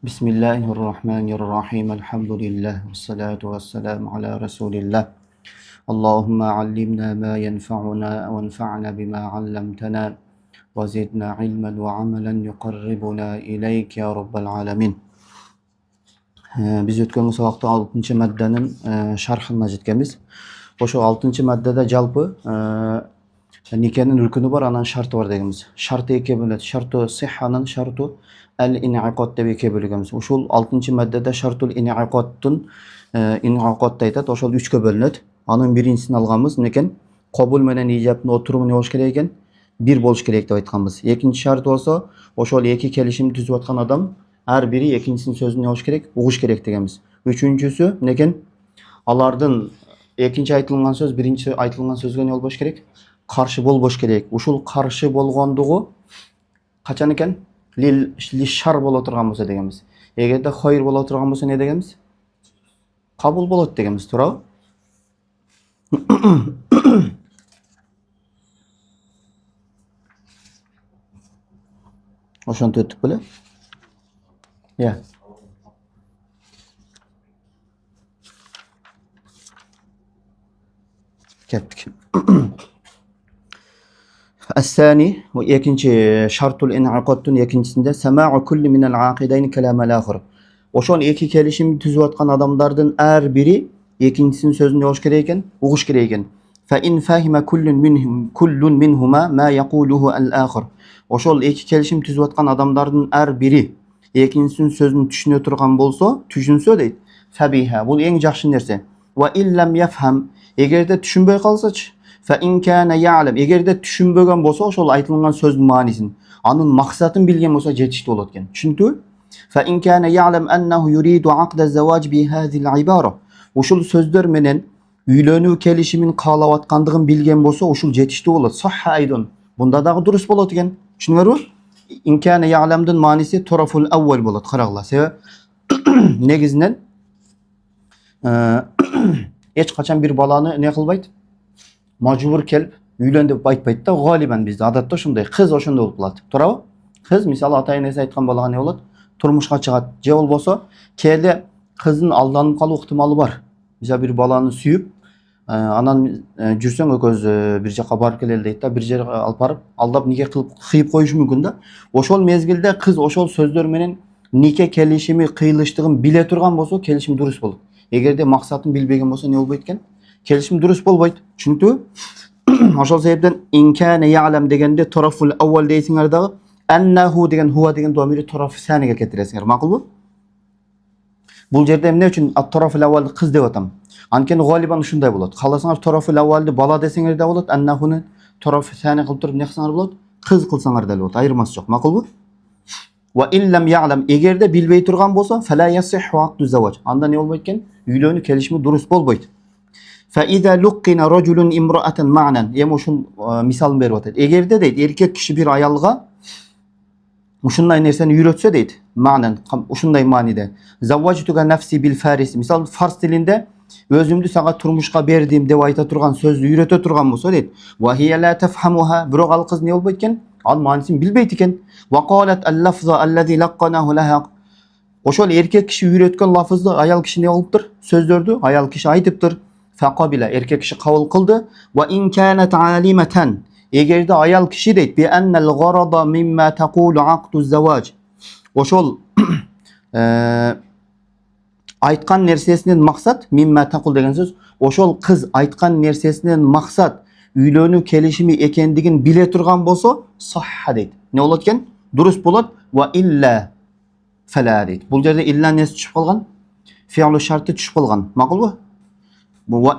Bismillahirrahmanirrahim. Elhamdülillah. Vessalatu vesselamu ala Resulillah. Allahümme allimna ma yenfa'una ve enfa'na bima allamtana ve zidna ilmen ve amelen yuqarribuna ileyk ya Rabbal alamin. Biz ötken sabakta 6. maddenin şarhına jetkemiz. Oşo 6. maddede jalpı nikenin rükünü var, anan şartı var degimiz. Şartı eke bölünет. Şartı sihhanın, şartı el-in'iqat deb eke bölünemiz. Uşul 6. maddede şartul in'iqattın in'iqat da aytat. Oşul 3'ke bölünet. Anın birincisini alganбыз. Neken kabul menen icabın oturumu ne болуш керек eкен? Bir болуш керек деп aytганбыз. Ekinci şart olsa oşol eki kelişim tüzüp atkan adam her biri ekincisinin sözünü ne болуш керек? Uğuş керек дегенбиз. Üçüncüsü neken alardın ekinci aytılgan söz birinci aytılgan sözgө ne болбош керек? Karşı болбош керек. Ушул каршы болгондугу качан экен? Лил шар боло турган болсо дегенбиз. Эгерде хайыр боло турган болсо не дегенбиз? Кабыл болот дегенбиз, туурабы? Ошентип өттүк беле? Я. Kettik. Es-sani ve ikinci şartul in'aqattun ikincisinde sema'u kulli minel aqidayn kelamel ahir. Oşon iki kelişim tüzüp atkan adamlardan her biri ikincisinin sözünü ne болуш керек eкен? Uğuş керек eкен. Fe in fahima kullun minhuma ma yaquluhu el-ahir. Oşol iki kelişim tüzüp atkan adamlardan her biri ikincisinin sözünü düşüne turgan bolsa, düşünsö deyt. Fabiha. Bu en жақсы nerse. Ve illem yefham. Egerde düşünböy kalsaç. Fe in kana ya'lam. Egerde düşünbögen bolsa oşol aytılgan sözdün manisin, anın maksatın bilgen bolsa жетишти болот экен. Çünkü fe in kana ya'lam ennehu yuridu aqda zawaj bi hadhihi al-ibara. Oşol sözler menen üylönүү kelişimin kaalap atkandыгын bilgen bolsa oşol жетишти болот. Sahha aydın. Bunda dagı durus bolot экен. Düşünüңөрбү? In kana ya'lamdın manisi taraful awwal bolot. Karagla. Sebep negizinden hiç kaçan bir balаны ne kılbayt? Majbur kelip üylön dep aytpayt da, galiben bizde adatda ошондой. Kız ошондой болуп калат. Туурабы? Kız misалы ата энеси айткан балага ne болот? Turmuşka чыгат. Же болбосо кээде kızın aldanıp kalуу ыктымалы бар. Misалы bir balаны сүйүп, анан жүрсөң экөөбүз bir жака барып келели дейт да, bir жерге алып барып, алдап нике кылып кыйып коюшу мүмкүн да. Ошол мезгилде kız ошол сөздөр менен нике келишими кыйылыштыгын биле турган болсо, келишим дурус болот. Эгерде максатын билбеген болсо не болбойт экен? Kelişim dürüst bolboyt. Çünkü oşol sebepten in kana ya'lam degende taraful awwal deysiňer dagı ennehu degen huwa degen domiri taraf saniga keltiresiňer. Makul bu? Bul jerde emne üçin at-taraful awwal kız dep atam. Anken galiban uşunday bolot. Kalasaňar taraful awwaldy bala deseňer de bolot, ennehuni taraf sani kılıp turup ne kılsaňar bolot? Kız kılsaňar da bolot. Ayırması yok. Makul bu? Ve in lem ya'lam egerde bilbey turgan bolsa fala yasihhu aqdu zawaj. Anda ne bolboyt eken? Üylönүү kelişimi durus bolboyt. فَاِذَا لُقِّنَ رَجُلٌ اِمْرَأَةً مَعْنًا. Yem oşun misalını berip atat. Egerde deyit, erkek kişi bir ayalga uşunday nerseni yürötse deyit. Ma'nen, uşunday manide. Zavvacituga nefsi bil farisi. Misal Fars dilinde özümdü sağa turmuşka berdim dep ayta turgan sözü yüröte turgan bolsa deyit. Wa hiya la tafhamuha. Birok al kız ne bolboyt eken? Al manisin bilbeyt eken. Wa qalat al-lafza allazi laqqanahu laha. Oşol erkek kişi yürötken lafızdı ayal kişi ne boluptur? Sözdördü ayal kişi aytıptır. Fakabila erkek kişi kabul kıldı. Ve in kânet alimeten. Egerde ayal kişi deyit bi ennel garada mimma taqulu aqdu zavaj. Oşol aytkan nersesinden maksat mimma taqul degen söz. Oşol kız aytkan nersesinden maksat üylönүү kelişimi ekendigin bile turgan bolsa sahha deyit. Ne bolot eken? Durus bolot. Ve illa fela deyit. Bul jerde illa nesi түшүп kalgan? Fi'lu şartı түшүп kalgan. Makul bu? Ve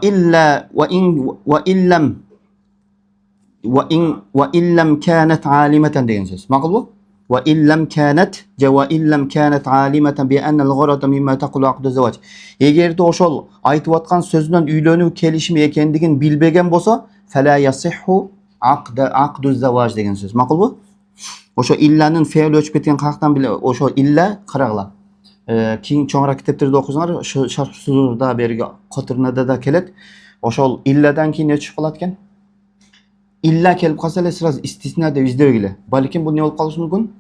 illem kânet alimeten degen söz. Makul bu? Ve illem kânet alimeten bi ennel garada mimma taqulu aqdu zawaj. Egerde oşol aytıp atkan sözünden üylönүү kelişimi ekendigin bilbegen bolsa fela yasihhu aqdu zawaj degen söz. Makul bu? Oşo illanın fe'li öçüp ketken kaktan bile oşo illa karagla. King çoğunrak kitapterde okusaňar, şu şarh sudurda bergi qotyrnada da kelet. Oşol illadan keyin ne çıkıp kalatken? İlla kelip kalsa ele sıraz istisna dep izlebegile. Balkim bu ne bolup kalışı mümkün?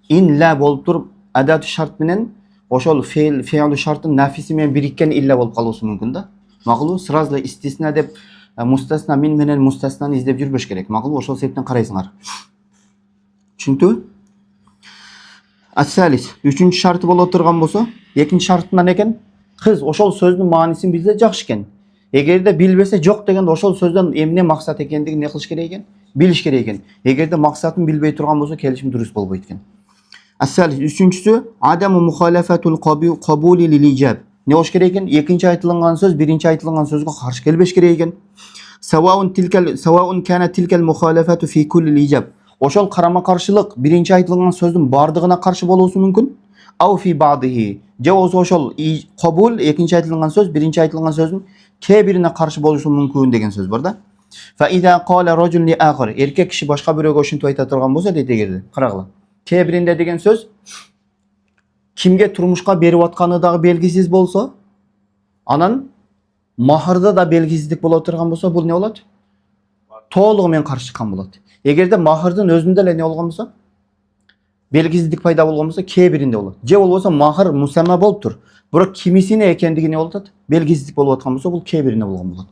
In la bolup turup adat şart menen ошол fe'l şartın nafisi менен birikкен illa болуп калуусу мүмкүн да. Макулбу? Сразу истисна деп мустасна мин менен мустаснаны издеп жүрбөш керек. Макулбу? Ошол себептен карайсыңар. Түшүнүктүбү? Ас-салис, үчүнчү шарты боло турган болсо, экинчи шартынан экен, кыз ошол сөздүн маанисин билсе жакшы экен. Эгерде билбесе жок дегенде ошол сөздөн эмне максат экендигин не кылыш керек экен? Билиш керек экен. Эгерде максатын билбей турган болсо, келишим дурус болбойт экен. Ас-салис, үчүнчүсү, адаму мухалафатул кабули лил ижаб. Не болуш керек экен? Экинчи айтылган сөз биринчи айтылган сөзгө каршы келбеш керек экен. Саваун кана тилкал мухалафату фи кулли ижаб. Ошол карама каршылык биринчи айтылган сөздүн бардыгына каршы болуусу мүмкүн. Ау фи бадыхи. Же ошол кабул экинчи айтылган сөз биринчи айтылган сөздүн кээ бирине каршы болушу мүмкүн деген сөз бар да. Фа иза кала рajul ли ахир. Эркек киши башка бирөөгө ушинтип айта турган болсо дейт эгерде. Карагыла. Кээ биринде деген сөз кимге турмушка берип атканы дагы белгисиз болсо, анан махырда да белгисиздик боло турган болсо, бул не болот? Толугу менен каршы чыккан болот. Эгерде махырдын өзүндө эле не болгон болсо, белгисиздик пайда болгон болсо, кээ биринде болот. Же болбосо махыр мусамма болуптур. Бирок кимисине экендиги не болуп атат? Белгисиздик болуп аткан болсо, бул кээ бирине болгон болот.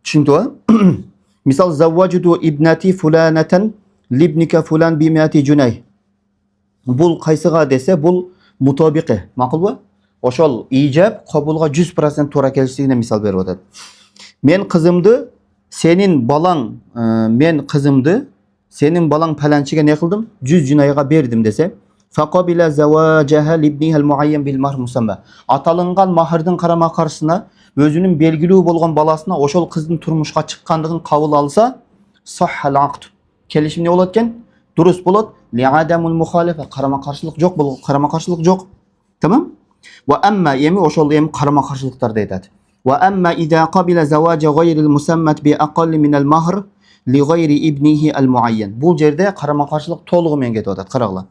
Түшүндүңбү? Мисал, завважду ибнати фуланатан либника фулан бимати жунай. Бул кайсыга десе, бул мутобиqi. Макулбу? Ошол ижаб кабулга 100% туура келишигине мисал берип атат. Мен кызымды senin balang palanchiga ne qildim? 100 junayga berdim dese, faqabila zawajaha libnihal muayyan bil mahr musamma. Atalıngan mahrдын karama karşısına özünün belgilүү болгон баласына ошол кыздын турмушка чыккандыгын кабыл алса, sahhal aqd. Келишим не болот экен? Дурус болот. Ли адамул мухалифа, карама каршылык жок болгон, карама каршылык жок. Tamam? Wa amma эми ошол эми карама каршылыктарды айтат. وأما إذا قبل زواج غير المسمى بأقل من المهر لغير ابنه المعين. Бул жерде карама каршылык толугу менен кетип атат. Карагыла.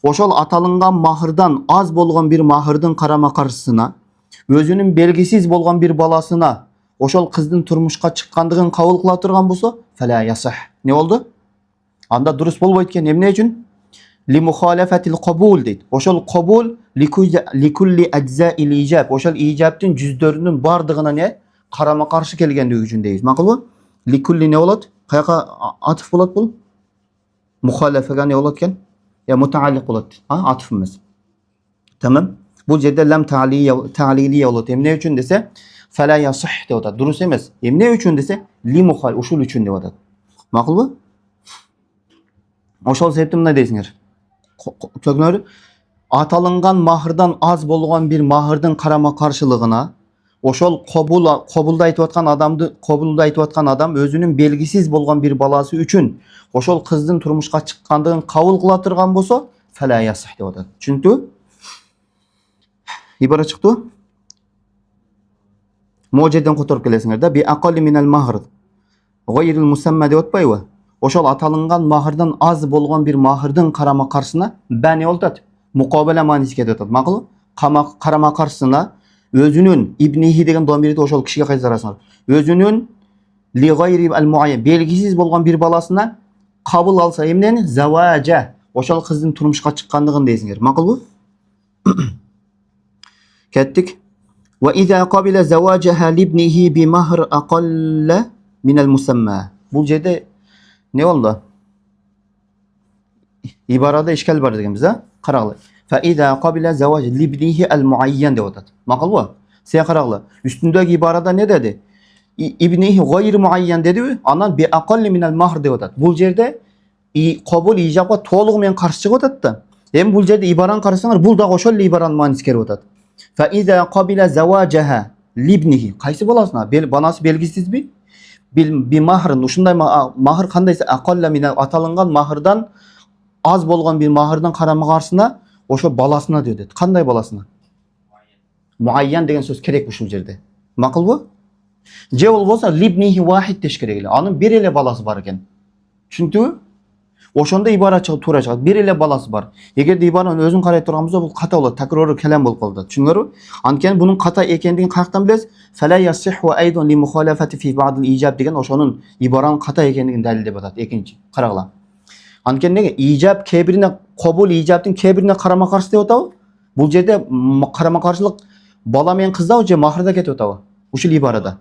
Ошол аталынган махырдан аз болгон бир махырдын карама каршысына, өзүнүн белгисиз болгон бир баласына ошол кыздын турмушка чыккандыгын кабыл кыла турган болсо, фала ясах. Не болду? Анда дурус болбойт экен. Эмне үчүн? Li muhalafatil kabul deydi. Oşol kabul likulli ecza'il icab. Oşol icabdın cüzdörünün bardığına ne? Karama karşı kelgendigi üçün deyiz. Makul bu? Likulli ne olat? Kayaka atıf olat bul? Muhalefega ne olatken? Ya mutaallik olat. Atıf mı? Tamam. Bu жерде lam ta'liliye olat. Emne üçün dese fela yasih de otat. Durus emez. Emne üçün dese li muhal. Uşul üçün de otat. Makul bu? Oşol sebepten ne deysinger? Köknörü atalıngan mahırdan az bolgan bir mahırdın karama karşılığına oşol kabulda aytып atkан adam özünün belgisiz bolgan bir balası üçün oşol kızdın turmuşka çıkkandığın kabul kıla turgan bolsa fala yasih dep atat. Çünkü ibara çıktı. Mojeden kotorup kelesiңер da bi aqalli minal mahr gayril musamma dep atpayбы? Oşol atalıngan mahırdan az bolgan bir mahırdın karama karşısına ben oltat. Mukabele manisi ketip. Makul? Karama karşısına özünün ibnihi degen domirdi oşol kişiye kaytarasınlar. Özünün li gayri al muayyan belgisiz bolgan bir balasına kabul alsa emneni zavaja oşol kыздын turmuşka çıkkandığın deysiңер. Makul bu? Kettik. Ve iza qabila zavajaha libnihi bi mahr aqalla min al musamma. Bu жерде ne oldu? İbarada işgal var degan bize. Qarag'la. Fa iza qabila zawaj libnihi al muayyan deb atat. Maqul bu? Sen qarag'la. Üstündeki ibarada ne dedi? İbnihi gayr muayyan dedi. Anan bi aqalli min al mahr deb atat. Bu yerde qabul ijabga to'liq men qarshi chiqib atat da. Hem bu yerde ibaran qarasaңар, bul da oşol ibaran manisi kelip atat. Fa iza qabila zawajaha libnihi. Qaysi balasına? Banası belgisiz mi? Bir mahrın, uşunday mahır kandaysa aqalla min atalıngan mahırdan az bolgan bir mahırdan karama karşısına oşo balasına dedi. Kanday balasına? Muayyan degen söz kerek bu şu yerde. Makul bu? Je bolsa libnihi wahid deş kerek. Anın bir ele balası var eken. Çünkü oşonda ibara tuura çıgat. Bir ele balası var. Eğer de ibaranın özün karayıp turgan bolsa bu kata bolat. Takrarı kelam bolup kaldı. Çünkü anken bunun kata ekendigini kayaktan bilesiz. Fala yasihhu aydun li muhalafati fi ba'dil icab degen oşonun ibaranın kata ekendigini dalildep atat. Ekinci. Karagıla. Anken nege icab kebirine kabul icabdın kebirine karama karşı dep atabı. Бул жерде карама-каршылык бала менен кызда же махрда кетип атабы? Ушул ибарада.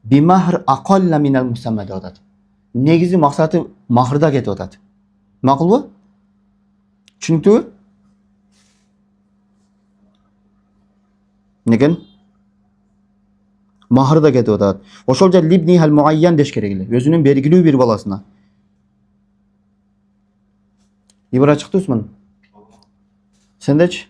Бимахр акалла минал мусамма деп атат. Негизи максаты махрда кетип атат. Макулбу? Түшүнүктүүбү? Неген? Махрда кетип атат. Ошол жер либни хал муайян деш керек эле. Өзүнүн белгилүү бир баласына. İbara çıktı Osman. Sen de hiç?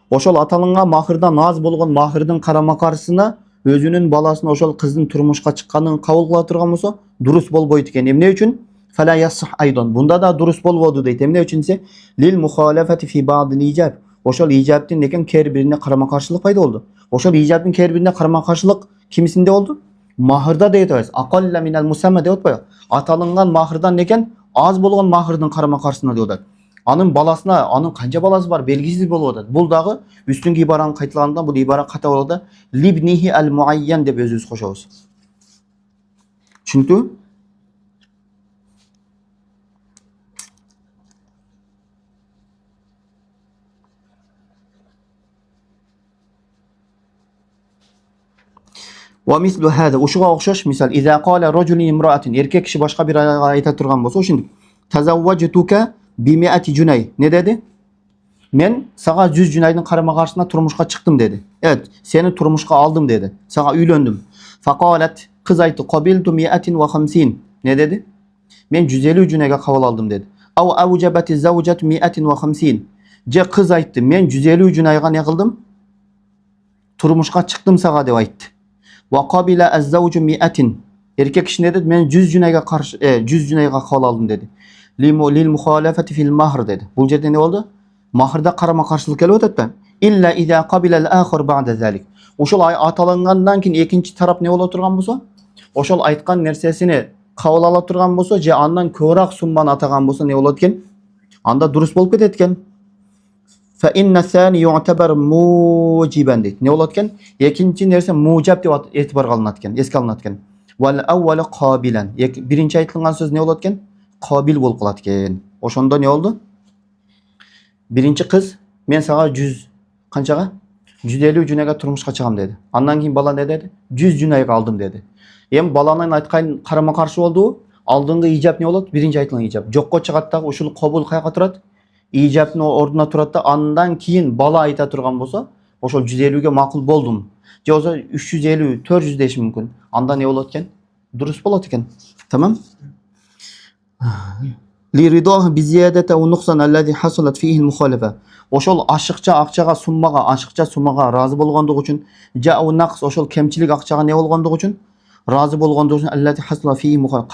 Ошол аталынған махырдан аз болгон махырдын карама каршысына өзүнүн баласын ошол кыздын турмушка чыкканын кабыл кыла турган болсо дурус болбойт экен. Эмне үчүн? Фала ясх айдон. Бунда да дурус болбоду дейт. Эмне үчүн десе? Лил мухалафати фи бa'дил ижаб. Ошол ижабтын экен кер бирине карама каршылык пайда болду. Ошол ижабтын кер бирине карама каршылык кимисинде болду? Mahırda deyip atayız. Akalla minel musamma deyip atayız. Atalıngan mahırdan neken az болгон mahırdın karama karşısına deyip atayız. Anın balasına, anın kanca balası var belgisiz bolup atayız. Bul dağı üstünkü ibaranın kayıtlarından bu ibara kata oladı. Libnihi el muayyen dep özümüz koşabız. Çünkü ومثل هذا uşuğa okşaş misal إذا قال رجل امرأة erkek kişi başka bir ayeta turgan bolsa şimdi tazawwajtuka bi 100 junay ne dedi? Men sağa 100 junaydın karama karşısına turmuşka çıktım dedi. Evet, seni turmuşka aldım dedi. Sağa üylöndüm. Faqalat kız aytı qabiltu 150 ne dedi? Men 150 junayga kabul aldım dedi. Aw awjabati zawjatu 150 je kız aytı men 150 junayga ne kıldım? Turmuşka çıktım sağa dep aytı. Ve kabila az-zawju 100. Erkek kişi ne dedi? Ben 100 junayga karşı 100 junayga kabul aldım dedi. Lil muhalafati fil mahr dedi. Bu yerde ne oldu? Mahrda karama karşılık kelip ötüp İlla iza qabila al-akhir ba'da zalik. Oşol atalangandan keyin ikinci taraf ne ola turgan bolsa, oşol aytkan nersesini kabul ala turgan bolsa, je andan körak summan atagan bolsa ne bolat eken? Anda durus bolup ketet eken. Fe inne sani yu'tabar muciben deydi. Ne olat eken? İkinci nerse mucab dep etibar kılınat eken, eski alınat eken. Vel evvelu qabilan. Birinci aytılgan söz ne olat eken? Qabil bolup kalat eken. Oşonda ne oldu? Birinci kız men sağa 100 kançaga? 150 junayga turmuşka çıgam dedi. Andan keyin bala ne dedi? 100 junayga aldım dedi. Em balanın aytkан karama karşı oldu. Aldığında icap ne olat? Birinci aytılgan icap. Jokko çıgat da uşul kabul kayga turat. İcapın orduna turat da andan keyin bala ayta turgan bolsa, oşol 150'ge makul boldum. Je olsa 350, 400 deşim mümkün. Anda ne bolat eken? Durus bolat eken. Tamam? Li ridah bi ziyadati ve nuqsan allazi hasalat fihi al-mukhalafa. Oşol aşıkça akçaga summaga razı bolgandygy üçin ja'u naqs oşol kemçilik akçaga ne bolgandygy üçin razı bolgandygy üçin allazi hasala fihi mukhalafa.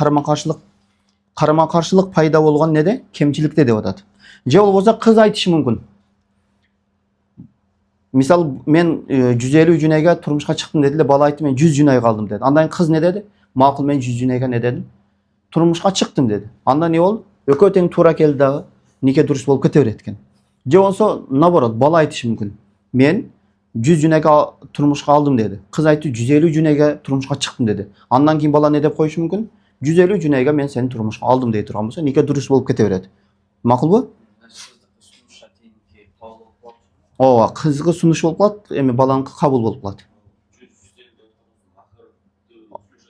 Karama karşılık payda bolgan nede? Kemçilikte dep atat. Je bolbosa kız aytishi mümkün. Misal men 150 junayga turmuşka çıktım dedi de bala aytdı men 100 junayga aldım dedi. Andan kız ne dedi? Makul men 100 junayga ne dedim? Turmuşka çıktım dedi. Anda ne oldu? Ökö teң tuura keldi dagı. Nike durus bolup kete beretken. Je bolsa naborot bala aytishi mümkün. Men 100 junayga turmuşka aldım dedi. Kız aytdı 150 junayga turmuşka çıktım dedi. Andan keyin bala ne dep koyuшу mümkün? 150 junayga men seni turmuşka aldım deyip turgan bolsa nike durus bolup kete beret. Makul bu? Ооба, кызга сунуш болуп калат, эми баланыкы кабыл болуп калат.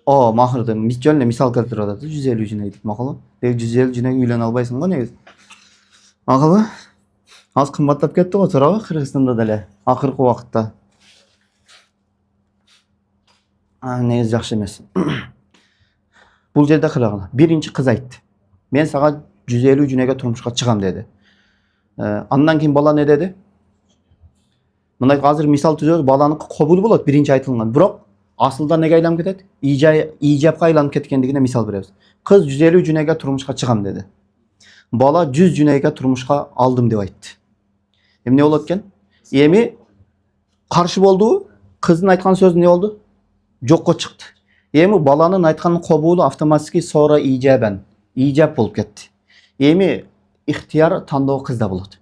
Ооба, махырды жөн эле мисал келтирип атат. 150 junay дейт, макулбу? Деги 150 junayга үйлөнө албайсың го негизи. Макулбу? Аз кымбаттап кетти го, туурабы? Кыргызстанда деле акыркы убакытта. Негизи жакшы эмес. Бул жерде кырагыла. Биринчи кыз айтты. Мен сага 150 junayga turmuşka чыгам dedi. Андан кийин бала не dedi? Мындай азыр мисал түзөбүз, баланыкы кабыл болот биринчи айтылган. Бирок асылда неге айланып кетет? Ижапка айланып кеткендигине мисал беребиз. Кыз 150 junayga turmuşka чыгам dedi. Bala 100 junayga turmuşka aldım деп айтты. Эмне болот экен? Эми каршы болду, кыздын айткан сөзү не болду? Жокко чыкты. Эми баланын айткан кабулу автоматически sonra ижап болуп кетти. Эми ихтияр тандоо кызда болот.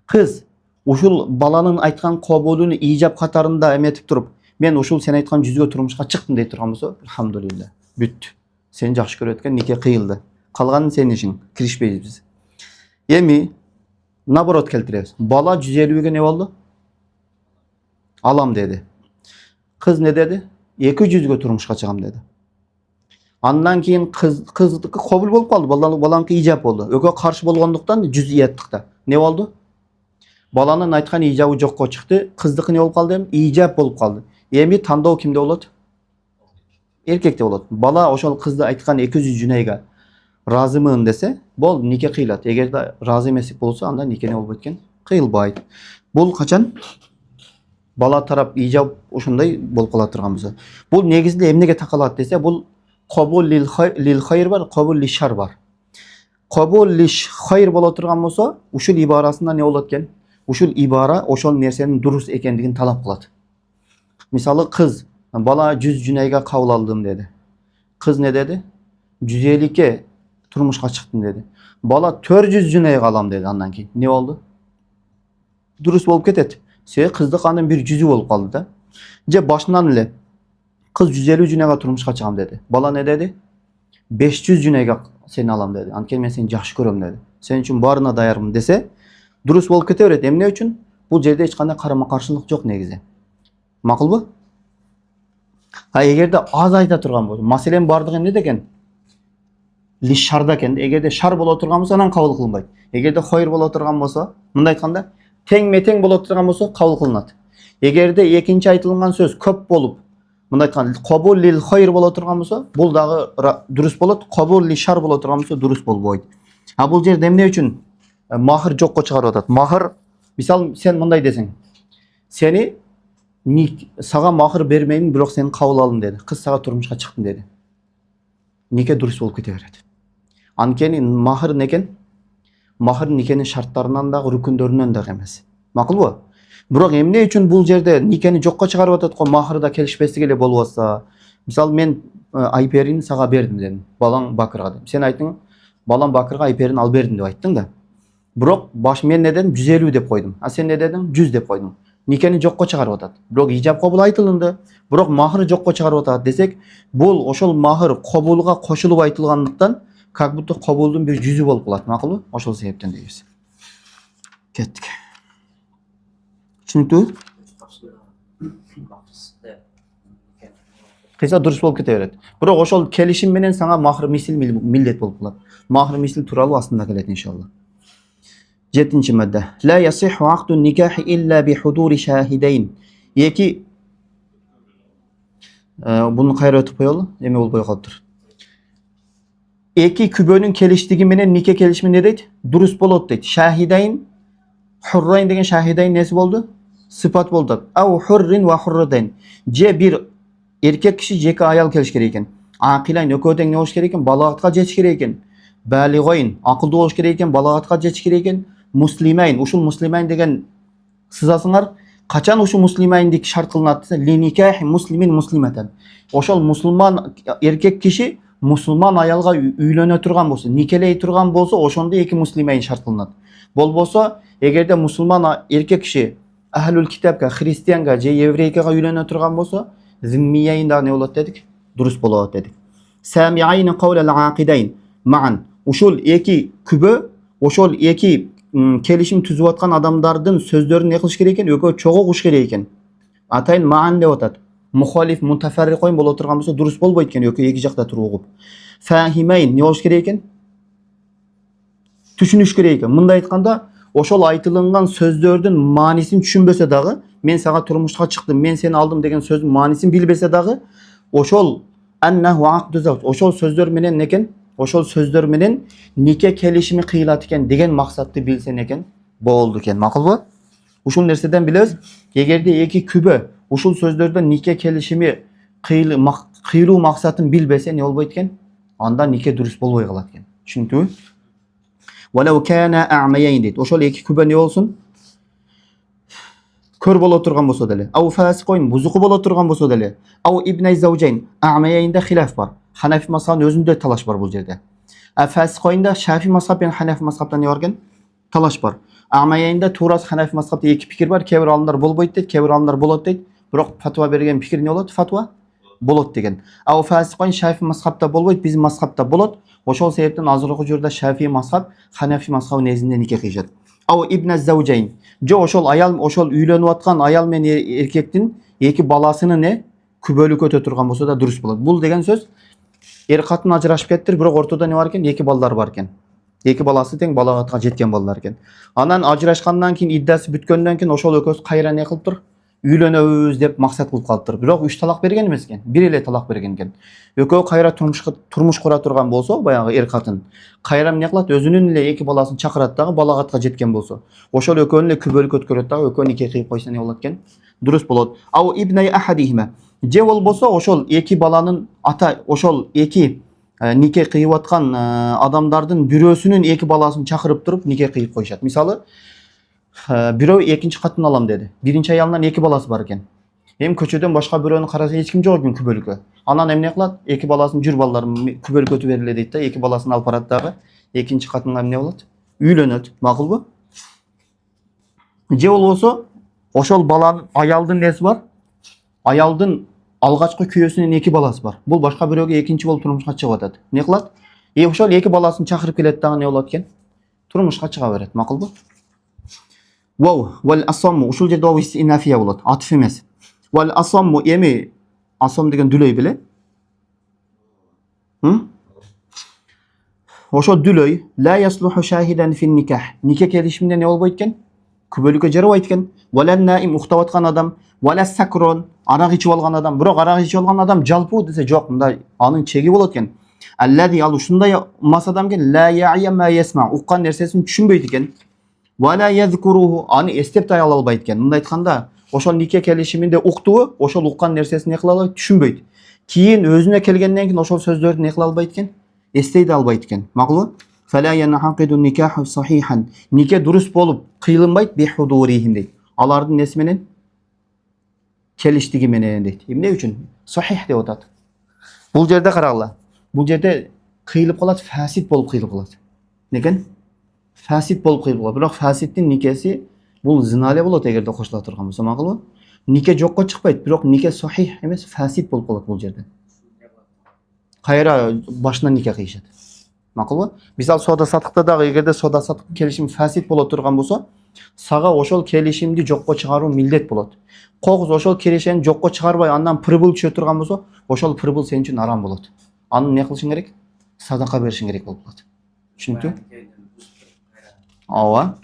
Кыз ушул баланын айткан кабулун ижап катарында эметип туруп, мен ушул сен айткан 100ге турмушка чыктым дейт турган болсо, алхамдулилlah, бүттү. Seni жақсы көреді екен, неке қиылды. Қалғанын сенің ішің, кірішпейді біз. Еми, наоборот келтіреміз. Бала 150-ге не болды? Алам деді. Қыз не деді? 200-ге тұрмышқа шығам деді. Андан кейін қыздікі қабыл болып қалды. Баланыкі ижап болды. Өке қаршы болғандықтан 100 еттікті. Не болды? Баланың айтқан ижабы жоққа шықты. Қыздікі не болып қалды? Ижап болып қалды. Еми таңдау кімде болады? Еркекте болады. Бала ошол қызды айтқан 200 жүнайға разымын десе, бол неке қиылады. Егер де разы емес болса, анда неке не болып кеткен? Қиылбайды. Бұл қачан? Бала тарап ижап ошондай болып қала тұрған болса. Бұл негізінде эмнеге тақалады десе, бұл қабул лил хайр бар, қабул лил шар бар. Қабул лил хайр бола тұрған болса, ушул ибарасында не болады екен? Ушул ибара ошол нерсенин дұрыс екендігін талап қылады. Мысалы қыз, бала 100 жүнайға қабыл алдым деді. Қыз не деді? 150-ке тұрмышқа шықтым деді. Бала 400 жүнайға алам деді. Андан кейін не болды? Дұрыс болып кетеді. Себебі қызды қанын бір 100 болып қалды да. Же башынан эле қыз 150 жүнайға тұрмышқа шығам деді. Бала не деді? 500 жүнайға сені алам деді. Анткени мен сені жақсы көрөм деді. Сен үшін барына даярмын десе, дұрыс болып кете береді. Эмне үшін? Бұл жерде ешқандай қарама-қарсылық жоқ негізі. Мақұл бу? Егерде аз айта тұрған болса, маселен бардығы не деген? Лиш шарда екен. Егерде шар бола тұрған болса, анан қабыл қылынбайды. Егерде хайр бола тұрған болса, мындай айтқанда, тең бола тұрған болса, қабыл қылынады. Егерде екінші айтылған сөз көп болып, мындай айтқанда, қабул лил хайр бола тұрған болса, бұл дағы дұрыс болады. Қабул лил шар бола тұрған болса, дұрыс болбойды. Бұл жерде эмне үшін махыр жоққа шығарып атат? Махыр, мисал сен мындай десең, сені саған махыр бермеймін, бірақ сені қабыл алдым деді. Қыз саға тұрмышқа шықтым деді. Неке дұрыс болып кете береді. Анткени махыр некен? Махыр некенің шарттарынан дағы, рүкүндөрүнөн дағы емес. Мақұл бу? Бірақ эмне үчүн бул жерде некени жокко чыгарып атат го, махырда келишпестик эле болуп атса? Мисал мен айперин сага бердим дедим, балаң бакырга деп. Сен айттың, балам бакырга айперин ал бердим деп айттың да. Бирок баш мен не дедим? 150 деп койдум. А сен не дедің? 100 деп койдуң. Некени жокко чыгарып атат. Бирок ижап кабыл айтылынды. Бирок махыр жокко чыгарып атат десек, бул ошол махыр кабылга кошулуп айтылгандыктан, как будто кабылдын бир 100 болуп калат. Макулбу? Ошол себептен дейбиз. Кеттик. Түшүнүктүүбү? Кыйса дұрыс болып кете береді. Бирок ошол келишим менен сага махыр мисил милдет болуп калат. Махыр мисил тууралуу астында келет иншалла. 7-ci madde. La yasihhu aqdun nikah illa bi huduri shahidayn. Эки bunu кайра өтүп коелу, эме болбой калыптыр. Эки күбөнүн келиштиги менен нике келишими не дейт? Дурус болот дейт. Шахидайн, хуррайн деген шахидайн неси болду? Sıfat болду. Ау хуррин ва хуррadayn. Же бир эркек киши, жеке аял келиш керек экен. Акилайн экөө тең не болуш керек экен? Балагатка жетиш керек экен. Балигойн, акылдуу болуш керек экен, балагатка жетиш керек экен. Муслимайн, ушул муслимайн деген сызасыңар, качан ушул муслимайндик шарт кылынат десе, ли никах муслимин муслиматан. Ошол мусулман эркек киши мусулман аялга үйлөнө турган болсо, никелей турган болсо, ошондо эки муслимайн шарт кылынат. Болбосо, эгерде мусулман эркек киши ахлул китабка, христианга же еврейкага үйлөнө турган болсо, зиммияйында не болот дедик? Дурус болот дедик. Самиайн кавлал акидайн маан. Ушул эки күбө, ошол эки келишим түзүп аткан адамдардын сөздөрүн не кылыш керек экен? Экөө чогуу куш керек экен. Атайын маан деп атат. Мухалиф мутафарриқойн боло турган болсо дурус болбойт экен, экөө эки жакта туруп угуп. Фахимайн не болуш керек экен? Түшүнүш керек экен. Мындай айтканда, ошол айтылган сөздөрдүн маанисин түшүнбөсө дагы, мен сага турмушка чыктым, мен сени алдым деген сөздүн маанисин билбесе дагы, ошол аннаху aqdu zawj, ошол сөздөр менен некен? Ошол сөздөр менен нике келишими кыйлат экен деген максатты билсен экен, болду экен. Макулбу? Ушул нерседен билебиз, эгерде эки күбө ушул сөздөрдөн нике келишими кыйлуу максатын билбесе не болбойт экен? Анда нике дурус болбой калат экен. Түшүнүктүбү? Walau kana a'mayayn дейт. Ошол эки күбө не болсун? Көр боло турган болсо деле, ау фасикойн бузуку боло турган болсо деле, ау ибнай заужайн, a'mayaynda хилаф бар. Ханафи мазхабынын өзүндө талаш бар бул жерде. Фасикойнда Шафи мазхаб менен Ханафи мазхабтан не бар экен? Талаш бар. A'mayaynda туурасы Ханафи мазхабта эки пикир бар. Кээ бир аалымдар болбойт дейт, кээ бир аалымдар болот дейт. Бирок фатва берген пикир не болот? Фатва болот деген. Ал фасиқайн Шафи мазхабта болбойт, биздин мазхабта болот. Ошол себептен азыркы учурда Шафи мазхаб, Ханафи мазхабы негизинде нике кыйышат. Ал ибн заужайн. Жо ошол аял, ошол үйлөнүп аткан аял менен эркектин эки баласыны не күбөлүк өтө турган болсо да дурус болот. Бул деген сөз эр катын ажырашып кеттир, бирок ортодо не бар экен? Эки балдар бар экен. Эки баласы тең балагатка жеткен балдар экен. Анан ажырашкандан кийин, иддасы бүткөндөн кийин ошол экөөсү кайра не кылып тур? Үйлөнөбүз деп максат кылып калыптыр. Бирок 3 талак берген эмес экен. Бир эле талак берген экен. Экөө кайра турмуш кура турган болсо, баягы эр катын кайра эмне кылат? Өзүнүн эле эки баласын чакырат дагы, балагатка жеткен болсо. Ошол экөөнү эле күбөлүк өткөрөт дагы, экөө нике кыйып койсо не болот экен? Дурус болот. Ау ибнай ахадихима. Же болбосо ошол эки баланын ата, ошол эки нике кыйып аткан адамдардын бирөөсүнүн эки баласын чакырып туруп нике кыйып коюшат. Мисалы, бирөө экинчи катын алам деди. Биринчи аялынан эки баласы бар экен. Эми көчөдөн башка бирөөнү караса эч ким жок экен күбөлүккө. Анан эмне кылат? Эки баласын жүр балдарым күбөлүк өтүп бериле дейт да, эки баласын алып барат дагы. Экинчи катынга эмне болот? Үйлөнөт. Макулбу? Же болбосо ошол баланын аялдын неси бар? Аялдын алгачкы күйөөсүнүн эки баласы бар. Бул башка бирөөгө экинчи болуп турмушка чыгып атат. Не кылат? Ошол эки баласын чакырып келет дагы не болот экен? Турмушка чыга берет. Макулбу? Вау, вал асамму. Ушул жерде вау инафия болот. Атф эмес. Вал асамму эми асам деген дүлөй беле? Ошол дүлөй ла яслуху шахидан фин никах. Нике келишимде не болбойт экен? Күбөлүккө жарабайт экен. Валан наим, уктап аткан адам, вала сакрон, арак ичип алган адам. Бирок арак ичип алган адам жалпы десе жок, мындай анын чеги болот экен. Аллади, ал ушундай мас адам экен, ла я'я ма ясма, уккан нерсесин түшүнбөйт экен. Вала язкуруху, аны эстеп да ала албайт экен. Мындай айтканда, ошол нике келишиминде уктубу, ошол уккан нерсесин не кыла албайт, түшүнбөйт. Кийин өзүнө келгенден кийин ошол сөздөрдү не кыла албайт экен, эстей да албайт экен. Макулбу? Фала янахиду никаху сахихан. Нике дурус болуп кыйлынбайт бихудурихим дейт. Алардын неси менен? Келиштиги менен дейт. Эмне үчүн? Сахих деп атат. Бул жерде карагыла. Бул жерде кыйылып калат, фасид болуп кыйылып калат. Некен? Фасид болуп кыйылып калат. Бирок фасидтин никеси бул зина эле болот эгерде кошула турган болсо, макулбу? Нике жокко чыкпайт, бирок нике сахих эмес, фасид болуп калат бул жерде. Кайра башынан нике кыйышат. Макулбу? Мисал соода сатыкта дагы эгерде соода сатык келишим фасид боло турган болсо, сага ошол келишимди жокко чыгаруу милдет болот. Когуз ошол келишимди жокко чыгарбай андан прибыл түшө турган болсо, ошол прибыл сен үчүн арам болот. Аны не кылышың керек? Садака беришиң керек болуп калат. Түшүнүктүү? Ооба.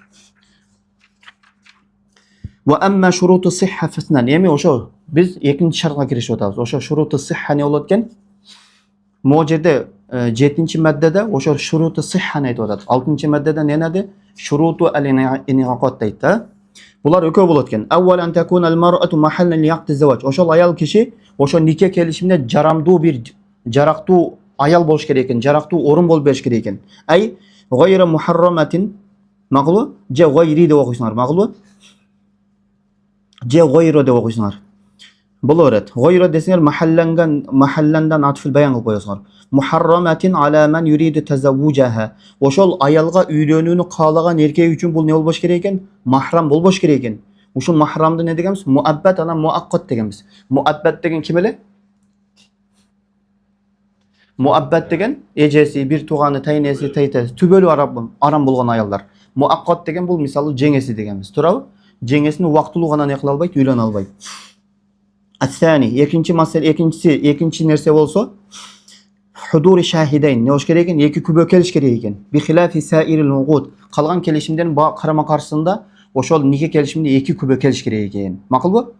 Ва амма шуруту сихха фаснан. Эми ошо биз экинчи шартка киришип атабыз. Ошо шуруту сихха не болот экен? Могу жерде 7-нчи маддеде ошо шуруту сихханы айтып атат. 6-нчы маддеде ненаде? Шуруту ал-инъақад дейт да. Булар экөө болот экен. Аввалан такуна ал-мар'ату махаллан ли'ақди заваж. Ошол аял киши ошо нике келишимде жарамдуу бир жарактуу аял болуш керек экен, жарактуу орун болуп бериш керек экен. Ай гайра мухарраматин. Макулбу? Же гайри деп окуйсуңар, макулбу? Же гайро деп окуйсуңар. Боло берет. Гайро десеңер махалландан атфил баян кылып коесуңар. Muharramatin ala man yuridu tazawwujaha. Ошол аялга үйлөнүүнү каалаган эркек үчүн бул не болбош керек экен? Махрам болбош керек экен. Ушул махрамды не дегенбиз? Муаббат, анан муаккат дегенбиз. Муаббат деген ким эле? Муаббат деген эжеси, бир тууганы, тайнеси, тайтеси, түбөлү арам болгон аялдар. Муаккат деген бул мисалы жеңеси дегенбиз. Туурабы? Жеңесини убактылуу гана не кыла албайт, үйлөнө албайт. Ат-сани, экинчи маселе, экинчи нерсе болсо, худури шахидайн. Не болуш керек экен? Эки күбө келиш керек экен. Би хилафи саирил угуд. Калган келишимден карама каршысында ошол нике келишимде эки күбө келиш керек экен. Макулбу?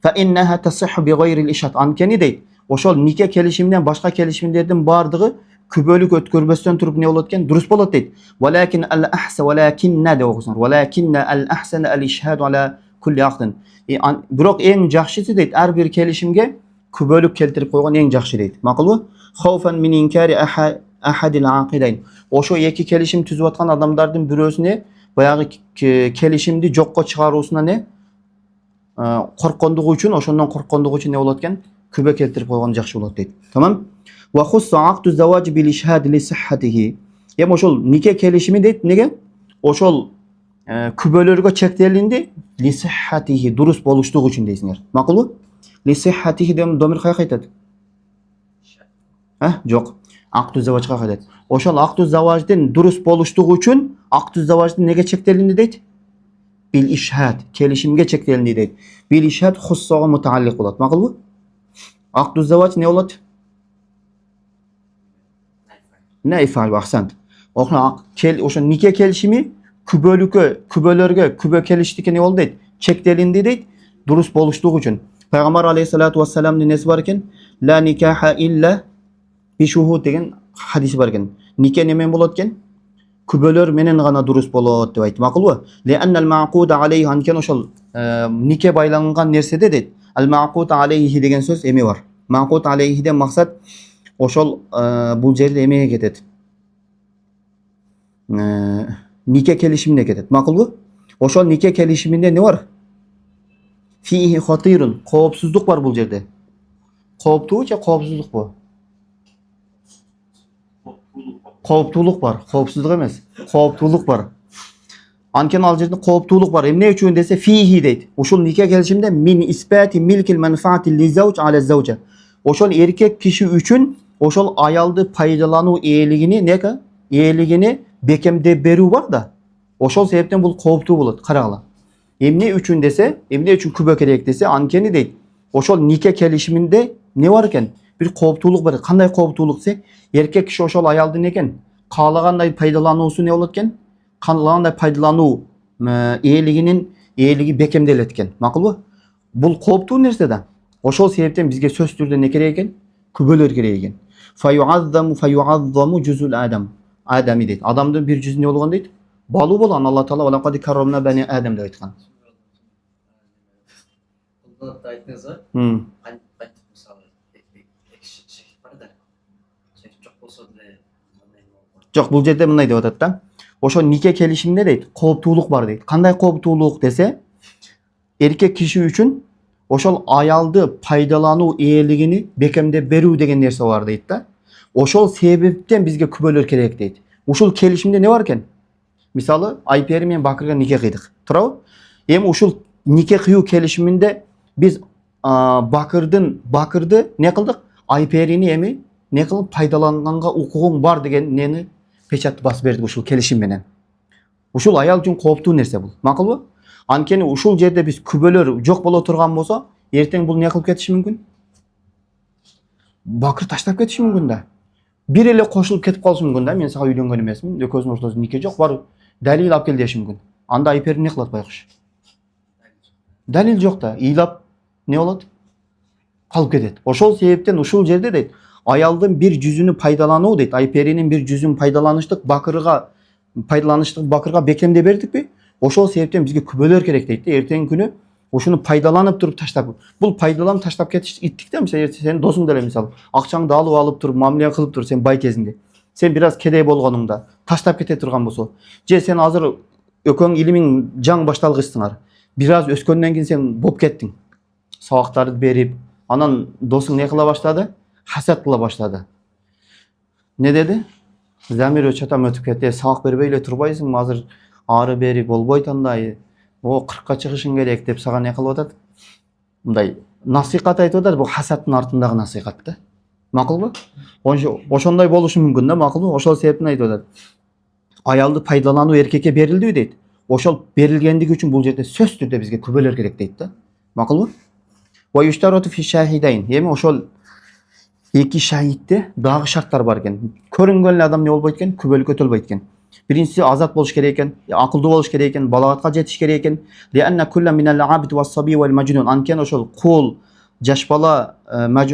Fa innaha tasihhu bi ghayri al-ishat. Анткени дейт, ошол нике келишимден башка келишимдердин бардыгы күбөлүк өткөрбөстөн туруп не болот экен? Дурус болот дейт. Валакин ал-ахса валакинна деп окусуңар. Валакинна ал-ахсана al-ishhadu ala kulli aqdin. Бирок эң жакшысы дейт, ар бир келишимге күбөлүк келтирип койгон эң жакшы дейт. Макулбу? Хауфан мин инкари ахадил aqidayn. Ошо эки келишим түзүп аткан адамдардын бирөөсүнө баягы келишимди жокко чыгаруусуна не корккондугу үчүн, ошондон корккондугу үчүн не болот экен? Күбө келтирип койгон жакшы болот дейт. Тамам? Ва хуссу aqdu zawaj bil ishhad li sihhatihi. Эми ошол нике келишими дейт, неге? Ошол күбөлөргө чектелинди ли сиххатихи, дурус болуштугу үчүн дейсиңер. Макулбу? Ли сиххатихи деген домир каяка айтат? Yok. Aqdu zavajga qaytadi. Oşol aqdu zavajdan durus boluştuğu üçün aqdu zavajdan nege çektelindi deyt? Bil işhad, kelişimge çektelindi deyt. Bil işhad hussaga mutaalliq bolat. Maqul bu? Aqdu zavaj ne bolat? Ne ifade ahsant. Oşo nike kelişimi kübölörge keliştiki ne oldu deyt? Çektelindi deyt. Durus boluştuğu üçün. Peygamber aleyhissalatu vesselam'ın nesi varken la nikaha illa bi şuhud degen hadisi barken. Nike nemen bolatken? Kübölör menen gana durus bolat dep aytdı. Maqul bu? Li'annal ma'qud aleyhi anken oşol nike baylangan nersede deyt. Al ma'qud aleyhi degen söz emi var. Ma'qud aleyhi'den maksat oşol bu jerde emeye ketet. Nike kelişimine ketet. Maqul bu? Oşol nike kelişiminde ne var? Fihi hatirun. Kovupsuzluk var bu jerde. Kovuptuğu ya kovupsuzluk bu. Kovuptuluk var. Kovupsuzluk emas. Kovuptuluk var. Anken al jerde kovuptuluk var. Emne üçin dese fihi deyt. Oşol nike kelişiminde min isbati milkil menfaati li zawj ala zawja. Oşol erkek kişi üçün oşol ayaldı paydalanуу eğiligini neka? Eğiligini bekemde beru var da. Oşol sebepten bul kovuptuu bolat. Karagala. Emne üçün dese, emne üçün kübö kerek dese ankeni deyt. Oşol nike kelişiminde ne varken? Bir kovuptuluk var. Kanday kovuptuluk dese erkek kişi oşol ayaldı neken? Kalaganday paydalanууsu ne bolatken? Kalaganday paydalanуу eğiligi bekemdeletken. Maqul bu? Bul kovuptuu nerseden? Oşol sebepten bizge söz türde ne kerek eken? Kübölör kerek eken. Fayuazzamu cüzül adam. Adami deyt. Adamdın bir cüzü ne olgan deyt? Balu bolan Allah Taala ve laqad karramna bani Adem dep aytkan. Bunda da aytdınız var. Ayttık мысалы шехит бар да. Шехит жоқ болса да мындай болот. Жоқ, бұл жерде мындай деп атат да. Ошо нике келишимде дейт, кооптуулук бар дейт. Кандай кооптуулук десе, эркек киши үчүн ошол аялды пайдалануу ээлигини бекемдеп берүү деген нерсе бар дейт да. Ошол себептен бизге күбөлөр керек дейт. Ушул келишимде не бар экен? Мисалы, Айпери менен Бакырга нике кыйдык. Туурабы? Эми ушул нике кыюу келишиминде biz Bakırdı ne kıldık? Ayperini emi ne kılıp paydalanganга укугуң бар деген neni peçat basıp berdik uşul kelişim menen. Uşul ayal üçün kooптуу nerse bul. Makul bu? Ankeni uşul jerde biz kübölөр жок боло турган болсо, эртең бул не кылып кетиши мүмкүн? Bakır таштап кетиши мүмкүн да. Bir эле кошулуп кетип калышы мүмкүн да. Мен сага үйлөнгөн эмесмин. Экөөбүздүн ортобузда нике жок, бар далил алып кел деши мүмкүн. Анда Айпер не кылат байкуш? Dalil yok da ilap ne olur? Kalıp kedet. Oşol sebepten uşul jerde deyt. Ayaldın bir cüzünü paydalanуу deyt. Ayperinin bir cüzün paydalanıştık Bakırga bekemde berdik mi? Oşol sebepten bizge kübölөр kerek deyt. Erteң günü oşunu paydalanıp durup taştap. Bul paydalanıp taştap gittik de mesela senin dosun dele misal. Akçaңды alып alıp durup mamile kılıp dur sen bay kezinde. Sen biraz kedey bolgonуңда taştap kete turgan bolso. Je sen azır ököң ilimiň jaң baştalgıçsыңар. Biraz öskөндөн кийин sen boп кеттиң. Сабактарды берип, анан досуң не кыла баштады? Хасат кыла баштады. Не деди? Замир чатам өтүп кетти. Сабак бербей эле турбайсыңбы? Азыр ары бери болбойт андай. О 40ка чыгышың керек деп сага не кылып атат? Мындай насихат айтып атат. Бул хасаттын артындагы насихат да. Макулбу? Ошондой болушу мүмкүн да, макулбу? Ошол себептен айтып атат. Аялды пайдалануу эркекке берилди дейт. Oşol berilgenlik üçün bu жерде söz türde bizge kübölör gerek deyit da. Makul bu? Ve yuştaratu fi şahidayn. Yemi oşol iki şahitde dagı şartlar bar eken. Körüngönlü adam ne bolbойт экен? Kübölük ötölbойт экен. Birincisi azat boluş gerek eken, akıllı boluş gerek eken, balagatga jetiş gerek eken. Li anna kulla minal abid was sabi wal majnun. Anken oşol kul, jaş bala,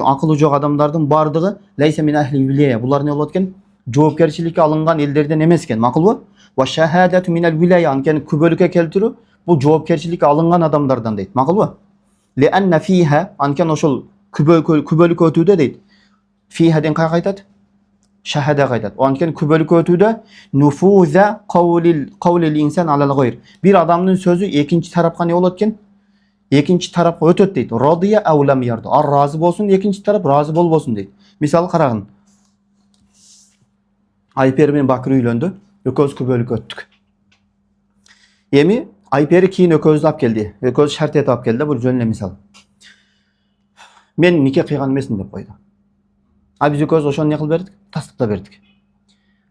akıllı jok adamdardın bardığı leyse min ahli vilaya. Bular ne bolot eken? Жоопкерчиликке алынган элдерден эмес экен. Макул бу? Ва шахадату минал вилая анкен күбөлүккө келтирүү бул жоопкерчиликке алынган адамдардан дейт. Макул бу? Ли анна фиха анкен ошол күбөлүк өтүүдө дейт. Фихаден кайга айтат? Шахада кайтат. Анкен күбөлүк өтүүдө нуфуза кавлил инсан алал гайр. Bir адамдын сөзү экинчи тарапка не болот экен? Экинчи тарапка өтөт дейт. Радия ау лам ярды. Ар разы болсун, экинчи тарап разы болбосун дейт. Мисалы карагын. Ayper менен Bakır үйлөндү. Экөөбүз күбөлүк өттүк. Эми Айпери кийин экөөбүздү алып келди. Экөөбүз шарт этип алып келди. Бул жөн эле мисал. Мен нике кыйган эмесмин деп койду. biz ökөz ошону не кылып бердик? Тастыктап бердик.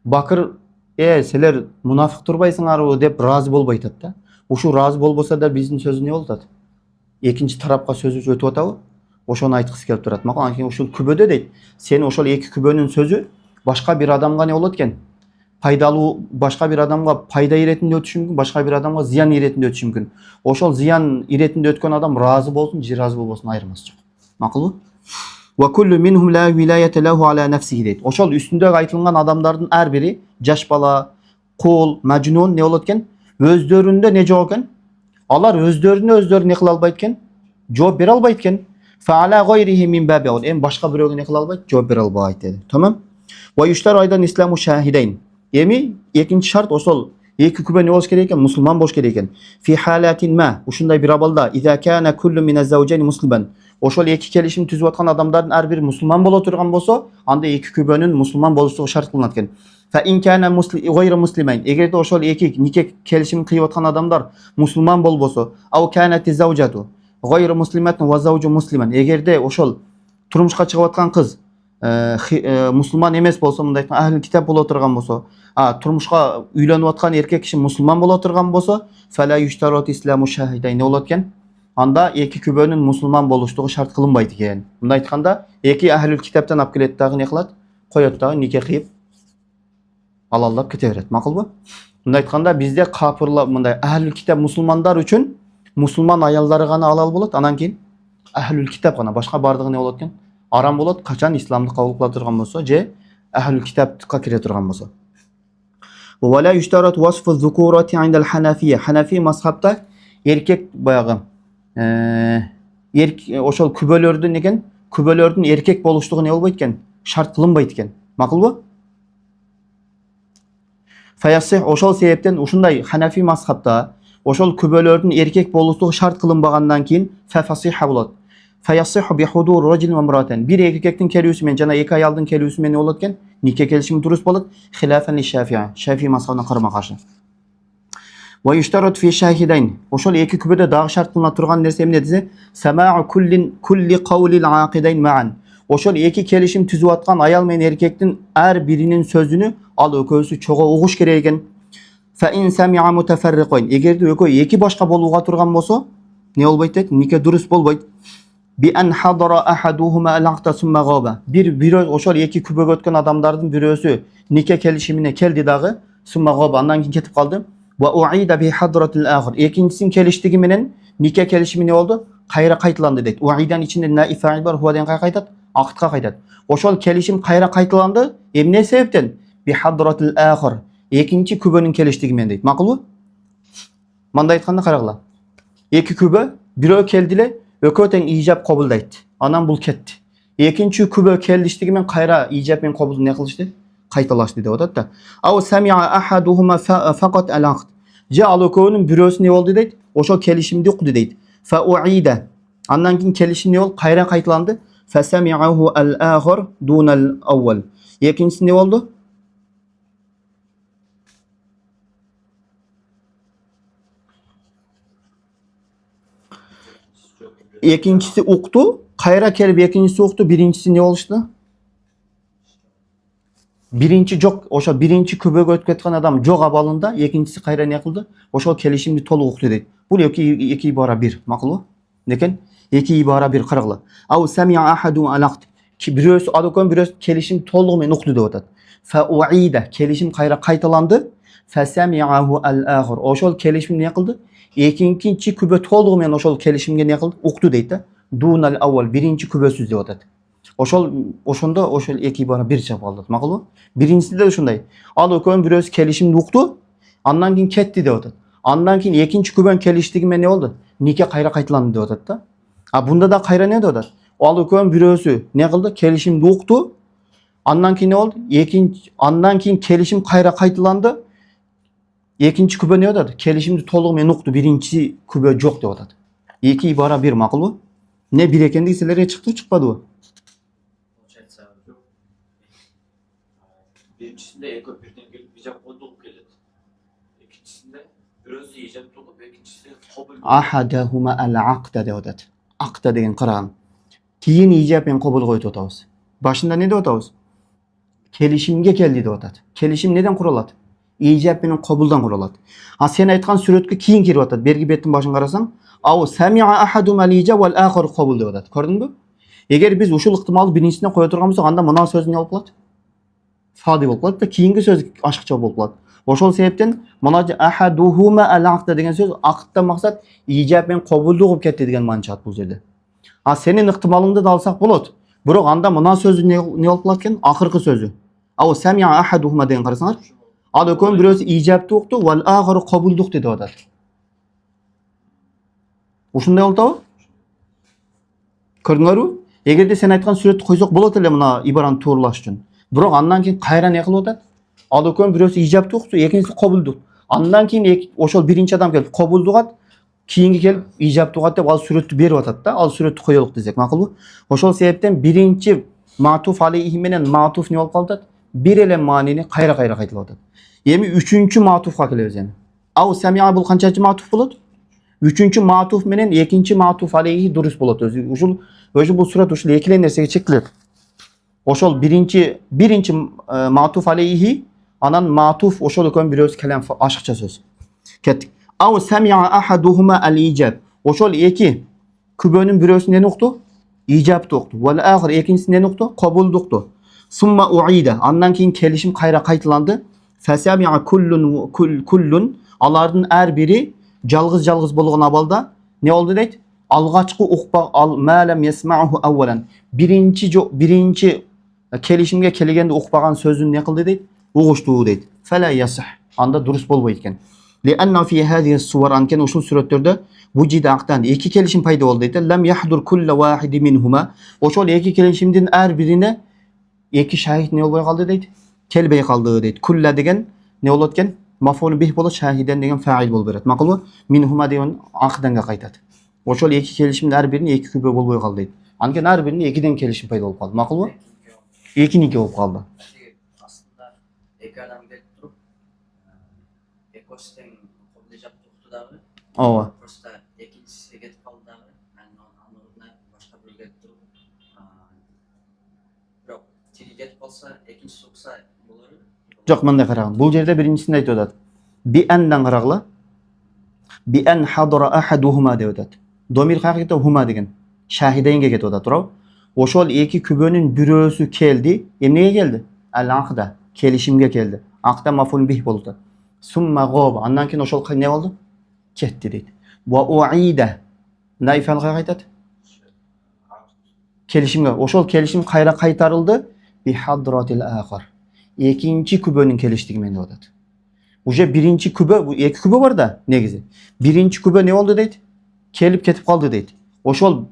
Bakır, seler münafık turbaysыңарбы деп разы болбой атат да. Ушул разы болбосо да биздин сөзү не болуп атат? Экинчи тарапка сөзү өтүп атабы? Ошону айткысы келип турат. Макан анткени ушул күбөдө дейт. Сен ошол эки күбөнүн сөзү башка бир адамга не болот экен? Пайдалуу, башка бир адамга пайда иретинде өтүшү мүмкүн, башка бир адамга зыян иретинде өтүшү мүмкүн. Ошол зыян иретинде өткөн адам разы болсун же разы болбосун айырмасы жок. Макулбу? Wa kullu minhum la wilayata lahu ala nafsihi дейт. Ошол үстүндөгү айтылган адамдардын ар бири, жаш бала, кул, мажнун не болот экен? Өздөрүндө не жок экен? Алар өздөрүнө не кыла албайт экен? Жооп бере албайт экен. Fa ala ghayrihi min babi awl. Эми башка бирөөгө не кыла албайт? Жооп бере албайт деди. Tamam? Wa yushtaru aydan islamu shahidayn. Эми экинчи шарт ошол эки күбө не болуш керек экен? Мусулман болуш керек экен. Fi halatin ma. Ушундай бир абалда idha kana kullu min az-zawjayn musliman. Ошол эки келишим түзүп аткан адамдардын ар бири мусулман боло турган болсо, анда эки күбөнүн мусулман болуштугу шарт кылынат экен. Fa in kana ghayra muslimayn. Эгерде ошол эки нике келишим кыйып аткан адамдар мусулман болбосо, ау kanat az-zawjatu ghayra muslimatun wa zawju musliman. Эгерде ошол турмушка чыгып аткан кыз мусулман эмес болсо, мындай айтканда ахли китап боло турган болсо, турмушка үйлөнүп аткан эркек киши мусулман боло турган болсо, fala yushtaratu islamu shahidayn болот экен. Анда эки күбөнүн мусулман болуштугу шарт кылынбайт экен. Мындай айтканда, эки ахлил китаптан алып келет дагы не кылат? Коёт дагы нике кыйып алалдап кете берет. Макулбу? Мындай айтканда, бизде капырлар, мындай ахлил китап мусулмандар үчүн мусулман аялдары гана алал болот, анан кийин ахлил китап гана, башка бардыгы не болот экен? Арам болот, качан исламды кабыл кыла турган болсо, же ахлил китапка кире турган болсо. Wala yushtarat wasfu az-zukurati 'inda al-Hanafiyya. Hanafi mazhabda erkek баягы ошол күбөлөрдүн экен, күбөлөрдүн эркек болуштугу не болбойт экен? Шарт кылынбайт экен. Макулбу? Фаясих ошол себептен ушундай Ханафи мазхабта ошол күбөлөрдүн эркек болуштугу шарт кылынбагандан кийин фасиха болот. Фаясиху би хуdur rajul wa imra'atan. Bir erkектин келүүсү менен жана эки аялдын келүүсү менен болот экен. Нике келишими дурус болот. Хилафан ли Шафии. Шафии мазхабына карама каршы. Wa yushtarat fi shahidayn. Ошол эки күбөдө дагы шарт кылына турган нерсе эмне десе, самa'u kulli qawlil aqidayn ma'an. Ошол эки келишим түзүп аткан аял менен эркектин ар биринин сөзүнү ал экөөсү чогуу угуш керек экен. Fa in sami'a mutafarriqayn. Эгерде экөө эки башка болууга турган болсо, не болбойт дейт? Нике дурус болбойт. Bi an hadara ahaduhuma al-aqda summa ghaba. Bir ошол эки күбөгө өткөн адамдардын бирөөсү нике келишимине келди дагы, summa ghaba, андан кийин кетип калды. Wa u'ida bi hadratil akhir. Экинчисин келиштиги менен нике келишими не болду? Кайра кайталанды дейт. U'idan ичинде naif fa'il бар, huwa деген кайтат, актка кайтат. Ошол келишим кайра кайталанды. Эмне себептен? Bi hadratil akhir. Экинчи күбөнүн келиштиги менен дейт. Макулбу? Мындай айтканда карагыла. Эки күбө бирөө келдиле, экөө тең ижап кабылдайт. Анан бул кетти. Экинчи күбө келиштиги менен кайра ижап менен кабылды не кылышты? Кайталашты деп атат да. Ау сами'a ahaduhuma faqat al-aqd. Же ал экөөнүн бирөөсү не болду дейт? Ошол келишимди укду дейт. Fa u'ida. Андан кийин келишим не болду? Кайра кайталанды. Fa sami'ahu al-akhir duna al-awwal. Экинчиси не болду? Экинчиси укту, кайра келип экинчиси укту, биринчиси не болушту? Birinci жок, ошо биринчи күбөгө өтүп кеткен адам жок абалында, экинчиси кайра не кылды? Ошол келишимди толук укту дейт. Бул эки ибара бир, макулбу? Некен? Эки ибара бир карагыла. Ау сами'a ahadu al-aqd. Бирөөсү адыкөн бирөөсү келишим толугу менен укту деп атат. Fa u'ida, келишим кайра кайталанды. Fa sami'ahu al-akhir. Ошол келишим не кылды? Экинчи күбө толугу менен ошол келишимге не кылды? Укту дейт да. Dunal awwal, биринчи күбөсүз деп атат. Ошондо ошол эки ибара бир чап калды. Макулбу? Биринчисинде ушундай. Ал экөөнүн бирөөсү келишимди укту, андан кийин кетти деп атат. Андан кийин экинчи күбөнүн келиштиги менен не болду? Нике кайра кайталанды деп атат да. Бунда да кайра не деп атат? Ал экөөнүн бирөөсү не кылды? Келишимди укту. Андан кийин не болду? Андан кийин келишим кайра кайталанды. Экинчи күбө не деп атат? Келишимди толугу менен укту, биринчи күбө жок деп атат. Эки ибара бир, макулбу? Не бир экендиги силерге чыкты, чыкпадыбы? Birincisinde eko birden gelip icap olup gelir. İkincisinde birisi icap olup, ikincisi kabul. Ahadahuma al-aqda деп атат. Aqda деген караган. Кийин ижап менен кабыл коюп атабыз. Başında ne deyip atabız? Kelişimge keldi deyip atat. Kelişim neden kurulат? İcap menен kabuldan kurulat. Ha sen aytkan süretke kiyin kirip atat. Bergi betin başın karasaң, "Aw sami'a ahadum al-ijab wal akhar qabul" deyip atat. Gördüңbü? Eger biz uşul ıhtimalı birincisiне koya turgan bolsak, anda mına söz ne bolup kalat? Fadi bolup kalat da kiyingi söz aşıkça bolup kalat. Oşol sebepten mına ahaduhuma al-aqda degan söz aqda maksat ijab men kabuldu kılıp ketdi degan many çat bu jerde. Ha senin ıhtimalыңды da alsak bolot. Biroq anda mına sözü ne bolup kalat eken? Ahırkı sözü. Aw sami'a ahaduhuma degan karasaňar, al ökön birösi ijabty ukdy, wal akhar qabulduk dedi adat. Uşunday boldu. Kördüňärbi? Egerde sen aytgan süretdi koysak bolat ele mına ibarany toğrulaş üçin. Biroq andan keyin kayra ne kılıp atat? Al ökön birösi ijabty ukdy, ekinçisi qabulduk. Andan keyin oşol birinci adam gelip qabulduk at, kiyingi gelip ijabty at dep al süretdi berip atat da, al süretdi koyalım desek makul. Oşol sebepten birinci matuf aleyhi menen matuf ne bolup kaldı? Bir ele manini kayra kaytılып atat. Yemi üçüncü matufga kelebiz yani. Aw sami'a bul kançaçı matuf bolat? Üçüncü matuf menen ekinci matuf aleyhi durus bolat. Uşul bu surat uşul ekilen nersege çektiler. Oşol birinci matuf aleyhi anan matuf oşol ökön biröz kelam aşıkça söz. Kettik. Aw sami'a ahaduhuma al-ijab. Oşol eki kübönün birösü ne noktu? İcab doktu. Wal ahir ekincisi ne noktu? Kabul doktu. Summa uida. Andan keyin kelişim kayra kaytılandı. Fesami'a kullun alardın her biri jalgız bolgan abalda ne oldu deyt? Algaçkı ukba al malem yesma'hu awwalan. Birinci kelişimge keligende ukbagan sözün ne kıldı deyt? Uğuştuğu deyt. Fela yasih. Anda durus bolboyt eken. Lianna fi hadihi suwar anken uşul suretlerde vücida aqtan iki kelişim payda oldu deyt. Lam yahdur kullu wahidi minhuma. Oşol iki kelişimden her birine iki şahit ne olboy kaldı deyt? Kelbey kaldığı deyt. Kulla degen ne bolatken? Maf'ul bih bolat, şahiden degen fa'il bolup berat. Makul minhuma degen aqdanga qaytat. Oşol iki kelişimden her birine iki kübe bolboy kaldı deyt. Anken her birine ikiden kelişim payda bolup kaldı. Makul iki bolup kaldı. Aslında iki adam gelip durup ekosistem kodlayacak tuttu dağı. Ova. Prosta ikincisi getip kaldı dağı. Yani anlamında başka bir gelip durup yok. Tiri getip kalsa ikincisi oksa bulur. Yok mınday karagın. Bul jerde birincisinde aytып atat. Bi andan karagla. Bi an hadara ahaduhuma dep atat. Domir hakikate huma degen. Şahidenge ketip atat, to'g'ri? Oşol iki kübönün birösü keldi. Emnege geldi? Al-aqda. Kelişimge keldi. Aqda maf'ul bih boldu. Summa gaba. Andan keyin oşol ne oldu? Ketdi deydi. Wa uida. Ne ifade qaytat? Kelişimge. Oşol kelişim kayra kaytarıldı. Bi hadratil akhar. İkinci kübönün keliştigi mende atat. Uje birinci kübe, bu iki kübe var da negizi. Birinci kübe ne oldu deydi? Kelip ketip kaldı deydi. Oşol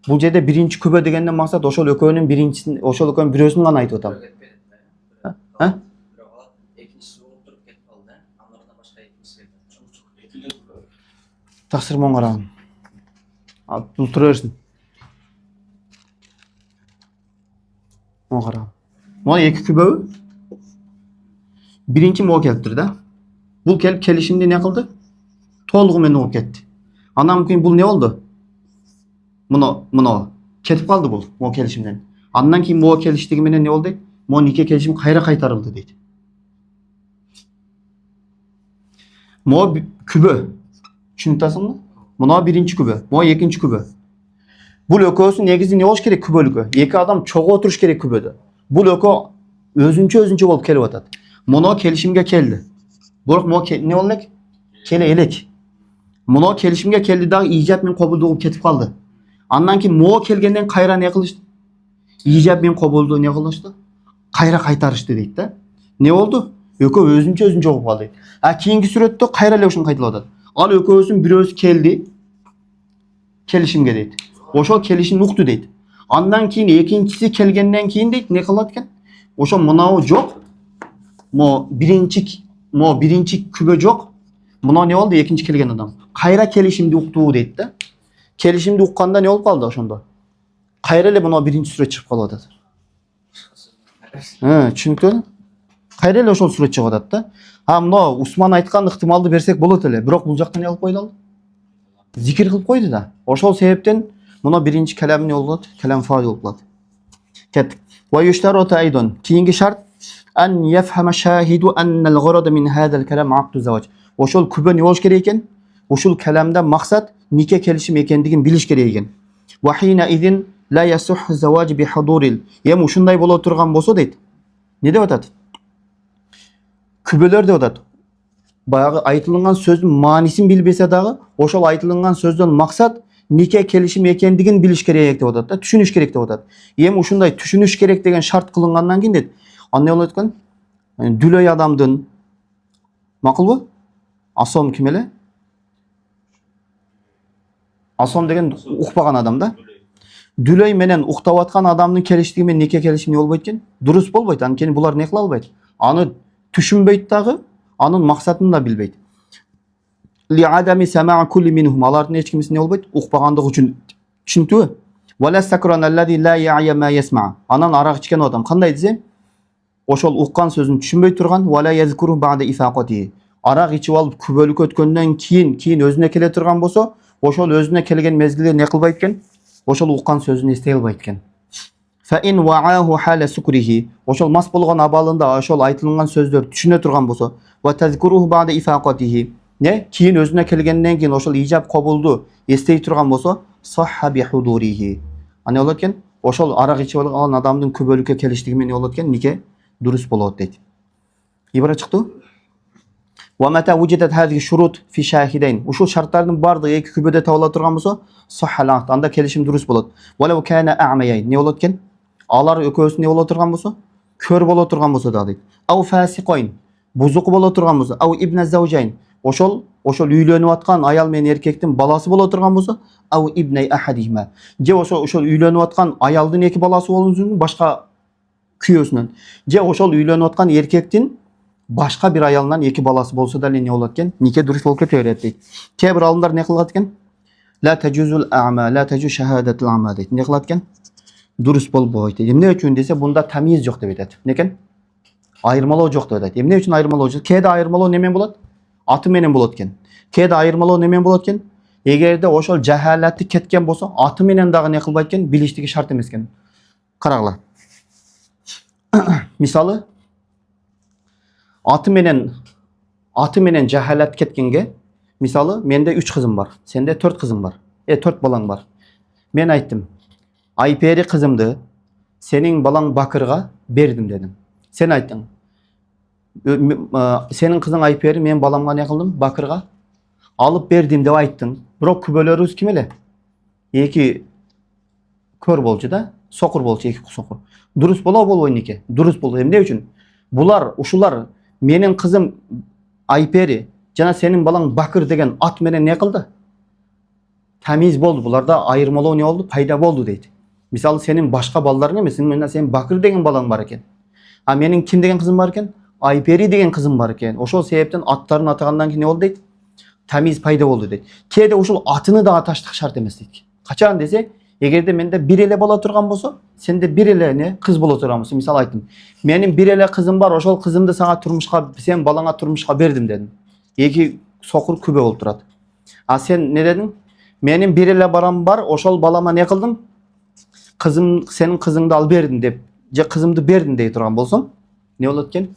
bu jerde birinci kübe degenden maksat oşol ökönün birincisini, oşol ökönün birösünü gana aytıp atam. Ha? İkincisi olup durup getip kaldı. Anlarında başka ikincisi geldi. Ekilen Taksir mon karagın. Al dur turaversin. Mon karagın. Mon iki kübe birinci mo keliptir da. Bul kelip kelişimde ne kıldı? Tolgu men olup ketdi. Anam keyin bul ne oldu? Muno ketip kaldı bul mo kelişimden. Andan keyin mo keliştigi menen ne oldu? Mo nike kelişim kayra kaytarıldı deydi. Mo kübe. Tushuntasizmi? Muno birinchi kübe, mo ikinci kübe. Bu lökösü negizi ne bolish kerak kübölükö? Iki adam çoğu oturish kerak kübödө. Bu lökö özünçe bolup kelip atat. Muno kelişimge keldi. Biroq mo ne oldu? Kele elek. Muno kelişimge keldi da ijab men kabuldu ketip kaldı. Andan keyin mo kelgenden kayra ne kılıştı? İcab men kabuldu ne kılıştı? Kayra kaytarıştı deydi da. Ne oldu? Ökö özünçe bolup kaldı. Ha keyingi suretde kayra ele uşun kaytılып atat. Al ökösün birösü keldi. Kelişimge deydi. Oşol kelişim nuktu deydi. Andan keyin ikincisi kelgenden keyin deydi ne kılat eken? Oşol mınav jok. Mo birinci kübe jok. Muna ne oldu ikinci kelgen adam? Kayra kelişimde uktuğu deydi de. Kelişimde ukkanda ne olup kaldı oşonda? Kayra ele muna birinci süre çıkıp kalıp atat. Çünkü kayra ele oşol süre çıkıp atat da. Ha muna Usman aytkan ıhtimalды bersek bolat ele. Biroq bul jakta ne alıp koydu? Zikir kılıp koydu da. Oşol sebepten muna birinci kelam ne oldu? Kelam fail olup kaldı. Kettik. Ve yushtaratu aydon. Keyingi şart an yefhama şahidu annal gharada min hadal kalam aqdu zavaj. Oşol kübö ne boluş kerek eken? Oşol kalamda maksat nikah kelişim ekendigin biliş kerek eken. Ve hina idin la yasuh zavaj bi huduril. Hem uşunday bola turgan bolsa deyt. Ne dep atat? Kübölөр dep atat. Bayağı aytılıngan sözdün manisin bilbese dağı, oşol aytılıngan sözdön maksat nikah kelişim ekendigin biliş kerek dep atat da, düşünüş kerek dep atat. Hem uşunday düşünüş kerek деген şart kılıngandan keyin deyt. An ne bolot ekan? Yani dülöy adamdın makul bu? Asom kim ele? Asom деген ukpagan adam da. Dülöy menen uktap atkan adamdın keliştigi men nikah kelişim ne bolбойт экен? Durus bolбойт. Анткени булар не кыла албайт. Аны түшүнбөйт дагы, анын максатын да билбейт. Li adami sama'a kulli minhum. Алардын эч кимиси не болбойт? Укпагандыгы үчүн. Түшүнүктүбү? Wala sakran alladhi la ya'ya ma yasma'. Анан арак ичкен адам кандай десе? Ошол уккан сөзүн түшүнбөй турган wala yazkuru ba'da ifaqati. Арак ичип алып күбөлүк өткөндөн кийин өзүнө келе турган болсо, ошол өзүнө келген мезгилде не кылбайт экен? Ошол уккан сөзүн эстей албайт экен. Fa in wa'ahu hala sukrihi. Ошол мас болгон абалында ошол айтылган сөздөр түшүнө турган болсо, wa tazkuruhu ba'da ifaqatihi. Ne? Кийин өзүнө келгенден кийин ошол ижап кабулду эстей турган болсо, sahha bi hudurihi. Аны болот экен? Ошол арак ичип алган адамдын күбөлүккө келиштиги менен болот экен, нике дурус болот дейт. Ибара чыктı. Wa mata wujidat hadhihi shurut fi shahidayn. Ушул шарттардын бардыгы эки күбөдө табыла турган болсо, sahha анда келишим дурус болот. Walau kana a'mayayn. Не болот экен? Алар экөөсү не боло турган болсо, көр боло турган болсо да дейт. Ау фасиqoyn. Бузук боло турган болсо, ау ibn zawjayn. Ошол үйлөнүп аткан аял менен эркектин баласы боло турган болсо, ау ibn ahadihima. Же ошол үйлөнүп аткан аялдын эки баласы болуусун башка күйөөсүнөн. Же ошол үйлөнүп аткан эркектин башка бир аялынан эки баласы болсо да не болот экен? Нике дурус болуп кете берет дейт. Кээ бир алымдар не кылат экен? La tajuzul a'ma, la taju shahadatul a'ma дейт. Не кылат экен? Дурус болбойт. Эмне үчүн десе, бунда тамиз жок деп айтат. Некен? Айырмалоо жок деп айтат. Эмне үчүн айырмалоо жок? Кээде айырмалоо немен болот? Аты менен болот экен. Кээде айырмалоо немен болот экен? Эгерде ошол жахалаты кеткен болсо, аты менен дагы не кылбайт экен? Билиштиги шарт эмес экен. Карагыла. Мисалы, аты менен жахалат кеткенге, мисалы, менде 3 кызым бар, сенде 4 кызың бар. 4 балаң бар. Мен айттым, Айпери кызымды сенин балаң Бакырга бердим дедим. Сен айттың, сенин кызың Айпери мен баламга не кылдым? Бакырга алып бердим деп айттың. Бирок күбөлөрүбүз ким эле? Эки көр болчу да, сокур болчу, эки сокур. Дурус болобу болбойбу нике? Дурус болду. Эмне үчүн? Ушулар менин кызым Айпери жана сенин балаң Бакыр деген ат менен не кылды? Тамиз болду. Буларда айырмалоо не болду? Пайда болду дейт. Мисалы, сенин башка балдарың эмес, сенин Бакыр деген балаң бар экен. А менин ким деген кызым бар экен? Айпери деген кызым бар экен. Ошол себептен аттарын атагандан кийин не болду дейт? Тамиз пайда болду дейт. Кээде ушул атыны да аташтык шарт эмес дейт. Качан десе, эгерде менде бир эле бала турган болсо, сенде бир эле не кыз боло турган болсо, мисалы айттым, менин бир эле кызым бар, ошол кызымды сага турмушка, сен балаңа турмушка бердим дедим. Эки сокур күбө болуп турат. А сен не дедиң? Менин бир эле балам бар, ошол балама не кылдым? Кызым, сенин кызыңды алып бердим деп, же кызымды бердим дей турган болсоң, не болот экен?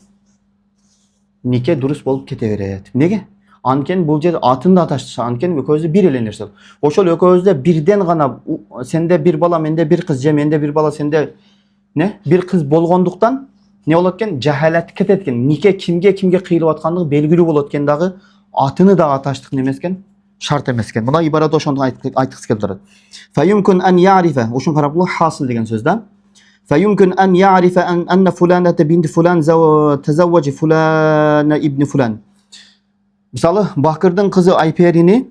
Нике дурус болуп кете берет. Неге? Анткени бул жер атын да аташтырса, анткени экөөбүздө бир эле нерсе. Ошол экөөбүздө бирден гана, сенде бир бала, менде бир кыз, же менде бир бала, сенде не? Бир кыз болгондуктан не болот экен? Жахалат кетет экен. Нике кимге кыйылып аткандыгы белгилүү болот экен дагы, атыны да аташтык немес экен? Шарт эмес экен. Мына ибарада ошондо айткысы келип турат. Фаюмкун ан я'рифа, ошон карап бул хасил деген сөз да. Фаюмкун ан я'рифа анна фуланата бинти фулан тазавважа фулана ибн фулан. Мисалы, Бакырдын кызы Айперини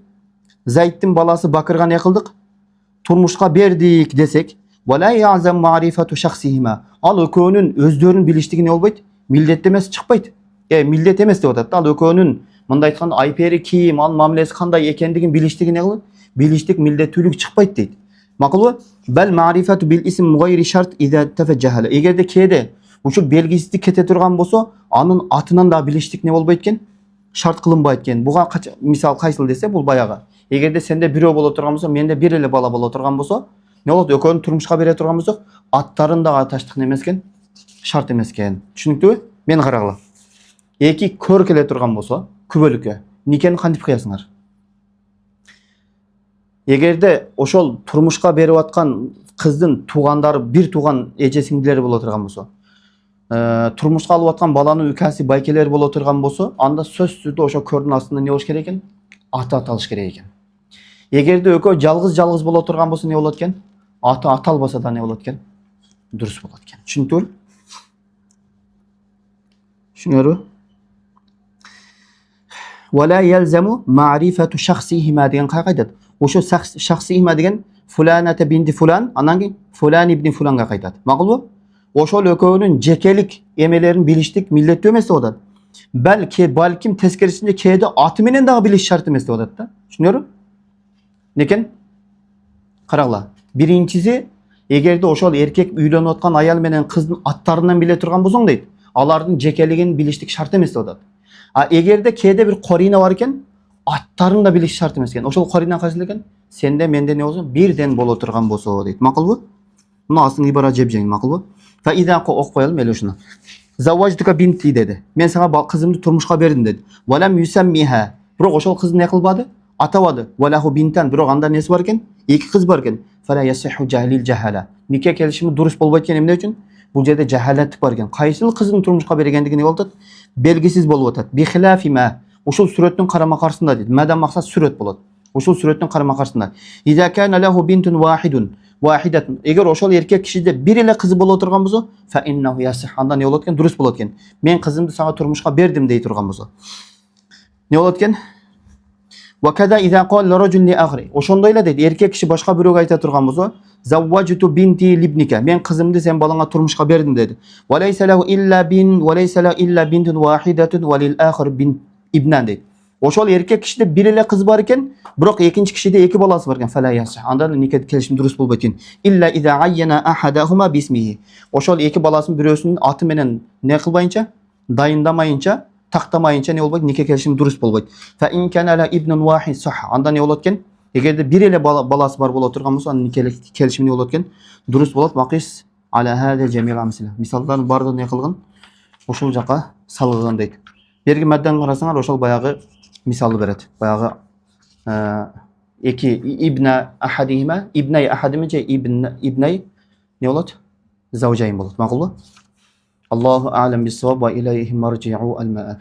Зайдтин баласы Бакырга не кылдык? Турмушка бердик десек, вала я'зам ма'рифату шахсихима. Ал экөөнүн өздөрүн билиштиги не болбойт? Милдет эмес чыкпайт. Милдет эмес деп атат. Ал экөөнүн мындай айтканда Айпери ким, ал мамилеси кандай экендигин билиштиги не кылат? Билиштик, милдеттүүлүк чыкпайт дейт. Макулбу? Бал ма'рифату бил исм гайри шарт иза тафажжаhala. Эгерде кээде ушул белгисиздик кете турган болсо, анын атынан да билиштик не болбойт экен? Шарт кылынбайт экен. Буга мисал кайсыл десе, бул баягы. Эгерде сенде бирөө боло турган болсо, менде бир эле бала боло турган болсо, Ne oldu? Ekönü turmuşka bere turgan bolsak, attарын da ataштык неме экен? Şart emes экен. Түшүнүктүүбү? Мен карагыла. Эки көр келе турган болсо, күбөлүккө никени кантип кыясыңар? Эгерде ошол турмушка берип аткан кыздын туугандары бир тууган эже сиңдилери боло турган болсо, турмушка алып аткан баланын үкәси байкелери боло турган болсо, анда сөзсүздө ошо көрдүн астында не болуш керек экен? Аты аталыш керек экен. Эгерде экөө жалгыз боло турган болсо не болот экен? Аты аталбаса да не болот экен? Дурус болот экен. Түшүнүктүбү? Түшүнүрбү? Вала ялзаму ма'рифату шахсихима деген кайдат. Ошо шахсихима деген фуланата бинти фулан, анан кийин фулан ибн фуланга кайтат. Макулбу? Ошол экөөнүн жекелик эмелерин билиштик милдеттүү эмес деп атат. Балким тескерисинде кээде аты менен дагы билиш шарт эмес деп атат да. Түшүнүрбү? Некен? Карагыла. Биринчиси, эгерде ошол эркек үйлөнүп аткан аял менен кыздын аттарынан биле турган болсоң дейт, алардын жекелигин билиштик шарт эмес деп атат. А эгерде кээде бир корина бар экен, аттарын да билиш шарт эмес экен. Ошол корина кайсыл экен? Сенде менде не болсо, бирден боло турган болсо дейт. Макулбу? Мына астын ибара жеп жең, макулбу? Фа идан окуп коелум эле ушуну. Заваждыка бинти деди. Мен сага кызымды турмушка бердим деди. Валам юсаммиха. Бирок ошол кызды не кылбады? Атабады. Валаху бинтан. Бирок анда несі бар экен? Эки кыз бар экен. Фала ясиху жахлил жахала. Нике келишими дурус болбойт экен эмне үчүн? Бул жерде жахалаттык бар экен. Кайсыл кыздын турмушка бергендиги не болуп атат? Белгисиз болуп атат. Бихилафима. Ушул сүрөттүн карама каршысында дейт. Мадан максат сүрөт болот. Ушул сүрөттүн карама каршысында. Иза кана лаху бинтун вахидатун. Эгер ошол эркек кишиде бир эле кызы боло турган болсо, фа иннаху ясих. Анда не болот экен? Дурус болот экен. Мен кызымды сага турмушка бердим дей турган болсо. Не болот экен? Ва када иза кал ражул ли ахри. Ошондой эле дейт. Эркек киши башка бирөөгө айта турган болсо, завважту бинти либника. Мен кызымды сен балаңа турмушка бердим деди. Ва лайса лаху илля бинтун вахидатун ва лил ахир бинт ибнан дейт. Ошол эркек кишиде бир эле кыз бар экен, бирок экинчи кишиде эки баласы бар экен. Фала ясих. Анда нике келишим дурус болбойт экен. Илля иза айяна ахадахума бисмихи. Ошол эки баласынын бирөөсүнүн аты менен не кылбайынча, дайындамайынча, тактамайынча не болбойт, нике келишим дурус болбойт. Фа ин кана ла ибнун вахид сах. Анда не болот экен? Эгерде бир эле баласы бар боло турган болсо, нике келишим не болот экен? Дурус болот. Макис аля хада жамил амсила. Мисалдардын баардыгын не кылган? Ошол жака салган дейт. Берги маддан карасаңар, ошол баягы мисалы берет. Баягы эки ибна ахадихима, ибнай ахадима же ибнай не болот? Завжайын болот. Макулбу? Аллаху а'лам бис-саваб ва илайхи маржи'у ал-ма'аб.